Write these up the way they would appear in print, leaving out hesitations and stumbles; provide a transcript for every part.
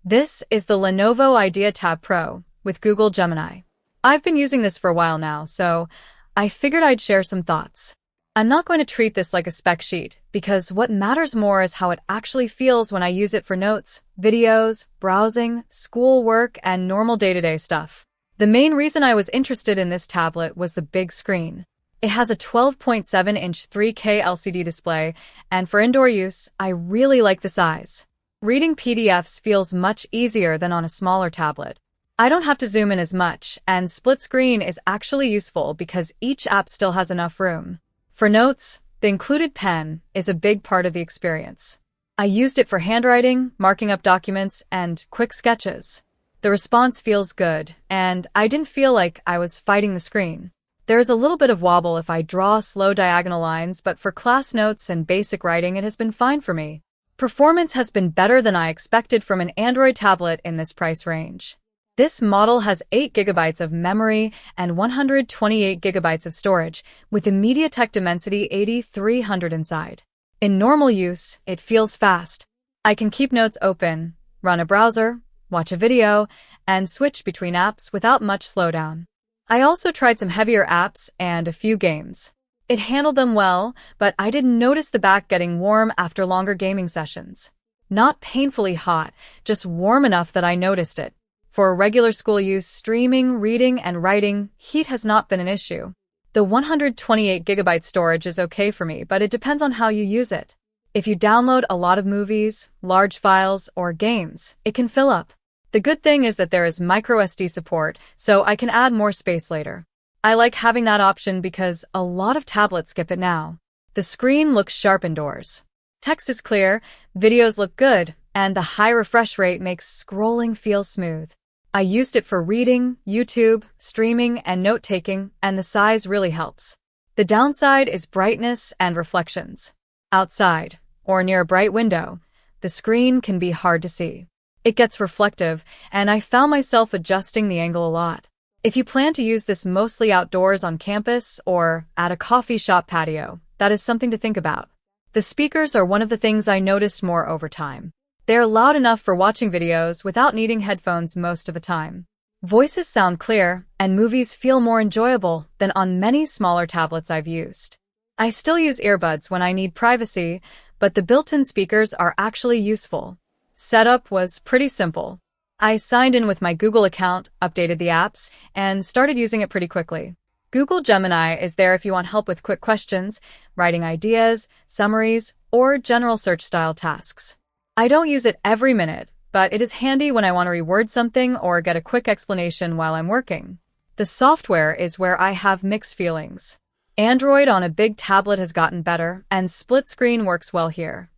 This is the Lenovo Idea Tab Pro with Google Gemini. I've been using this for a while now, so I figured I'd share some thoughts. I'm not going to treat this like a spec sheet, because what matters more is how it actually feels when I use it for notes, videos, browsing, school work, and normal day-to-day stuff. The main reason I was interested in this tablet was the big screen. It has a 12.7-inch 3K LCD display, and for indoor use, I really like the size. Reading PDFs feels much easier than on a smaller tablet. I don't have to zoom in as much, and split screen is actually useful because each app still has enough room. For notes, the included pen is a big part of the experience. I used it for handwriting, marking up documents, and quick sketches. The response feels good, and I didn't feel like I was fighting the screen. There is a little bit of wobble if I draw slow diagonal lines, but for class notes and basic writing, it has been fine for me. Performance has been better than I expected from an Android tablet in this price range. This model has 8 GB of memory and 128 GB of storage, with a MediaTek Dimensity 8300 inside. In normal use, it feels fast. I can keep notes open, run a browser, watch a video, and switch between apps without much slowdown. I also tried some heavier apps and a few games. It handled them well, but I didn't notice the back getting warm after longer gaming sessions. Not painfully hot, just warm enough that I noticed it. For regular school use, streaming, reading, and writing, heat has not been an issue. The 128 GB storage is okay for me, but it depends on how you use it. If you download a lot of movies, large files, or games, it can fill up. The good thing is that there is microSD support, so I can add more space later. I like having that option because a lot of tablets skip it now. The screen looks sharp indoors. Text is clear, videos look good, and the high refresh rate makes scrolling feel smooth. I used it for reading, YouTube, streaming, and note-taking, and the size really helps. The downside is brightness and reflections. Outside, or near a bright window, the screen can be hard to see. It gets reflective, and I found myself adjusting the angle a lot. If you plan to use this mostly outdoors on campus or at a coffee shop patio, that is something to think about. The speakers are one of the things I noticed more over time. They're loud enough for watching videos without needing headphones most of the time. Voices sound clear, and movies feel more enjoyable than on many smaller tablets I've used. I still use earbuds when I need privacy, but the built-in speakers are actually useful. Setup was pretty simple. I signed in with my Google account, updated the apps, and started using it pretty quickly. Google Gemini is there if you want help with quick questions, writing ideas, summaries, or general search-style tasks. I don't use it every minute, but it is handy when I want to reword something or get a quick explanation while I'm working. The software is where I have mixed feelings. Android on a big tablet has gotten better, and split screen works well here.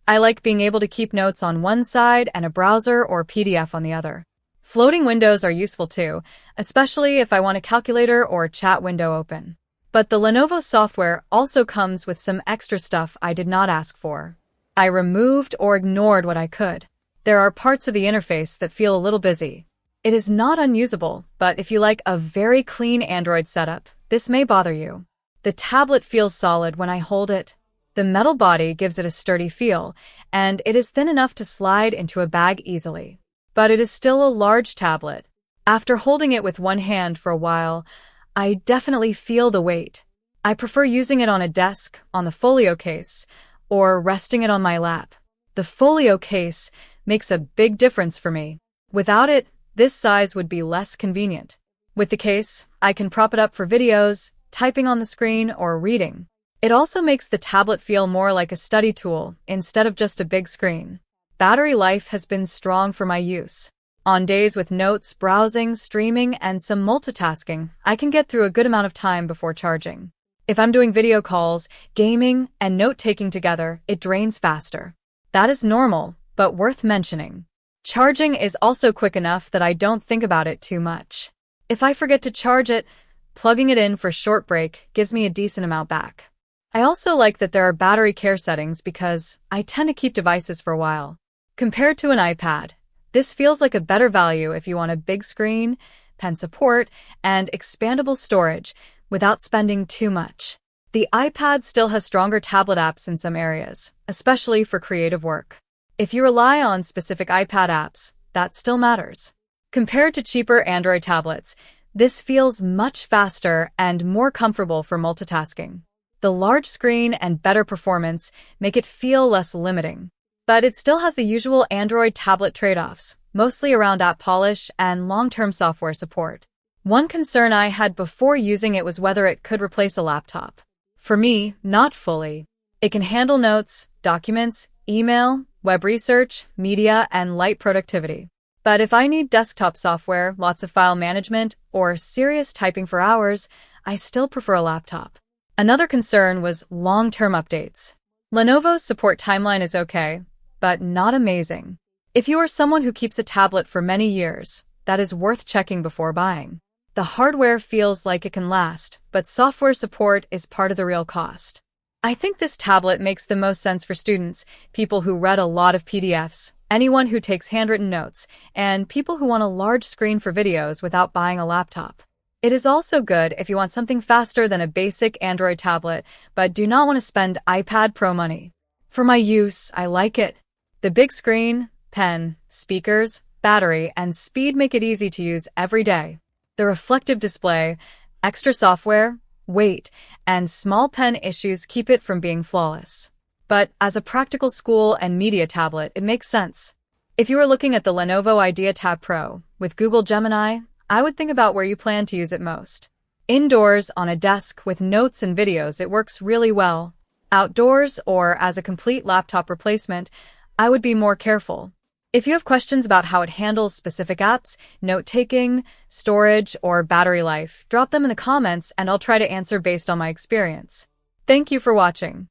I like being able to keep notes on one side and a browser or PDF on the other. Floating windows are useful too, especially if I want a calculator or a chat window open. But the Lenovo software also comes with some extra stuff I did not ask for. I removed or ignored what I could. There are parts of the interface that feel a little busy. It is not unusable, but if you like a very clean Android setup, this may bother you. The tablet feels solid when I hold it. The metal body gives it a sturdy feel, and it is thin enough to slide into a bag easily. But it is still a large tablet. After holding it with one hand for a while, I definitely feel the weight. I prefer using it on a desk, on the folio case, or resting it on my lap. The folio case makes a big difference for me. Without it, this size would be less convenient. With the case, I can prop it up for videos, typing on the screen, or reading. It also makes the tablet feel more like a study tool instead of just a big screen. Battery life has been strong for my use. On days with notes, browsing, streaming, and some multitasking, I can get through a good amount of time before charging. If I'm doing video calls, gaming, and note-taking together, it drains faster. That is normal, but worth mentioning. Charging is also quick enough that I don't think about it too much. If I forget to charge it, plugging it in for a short break gives me a decent amount back. I also like that there are battery care settings because I tend to keep devices for a while. Compared to an iPad, this feels like a better value if you want a big screen, pen support, and expandable storage without spending too much. The iPad still has stronger tablet apps in some areas, especially for creative work. If you rely on specific iPad apps, that still matters. Compared to cheaper Android tablets, this feels much faster and more comfortable for multitasking. The large screen and better performance make it feel less limiting. But it still has the usual Android tablet trade-offs, mostly around app polish and long-term software support. One concern I had before using it was whether it could replace a laptop. For me, not fully. It can handle notes, documents, email, web research, media, and light productivity. But if I need desktop software, lots of file management, or serious typing for hours, I still prefer a laptop. Another concern was long-term updates. Lenovo's support timeline is okay, but not amazing. If you are someone who keeps a tablet for many years, that is worth checking before buying. The hardware feels like it can last, but software support is part of the real cost. I think this tablet makes the most sense for students, people who read a lot of PDFs, anyone who takes handwritten notes, and people who want a large screen for videos without buying a laptop. It is also good if you want something faster than a basic Android tablet, but do not want to spend iPad Pro money. For my use, I like it. The big screen, pen, speakers, battery, and speed make it easy to use every day. The reflective display, extra software, weight, and small pen issues keep it from being flawless. But as a practical school and media tablet, it makes sense. If you are looking at the Lenovo Idea Tab Pro with Google Gemini, I would think about where you plan to use it most. Indoors, on a desk with notes and videos, it works really well. Outdoors, or as a complete laptop replacement, I would be more careful. If you have questions about how it handles specific apps, note-taking, storage, or battery life, drop them in the comments and I'll try to answer based on my experience. Thank you for watching.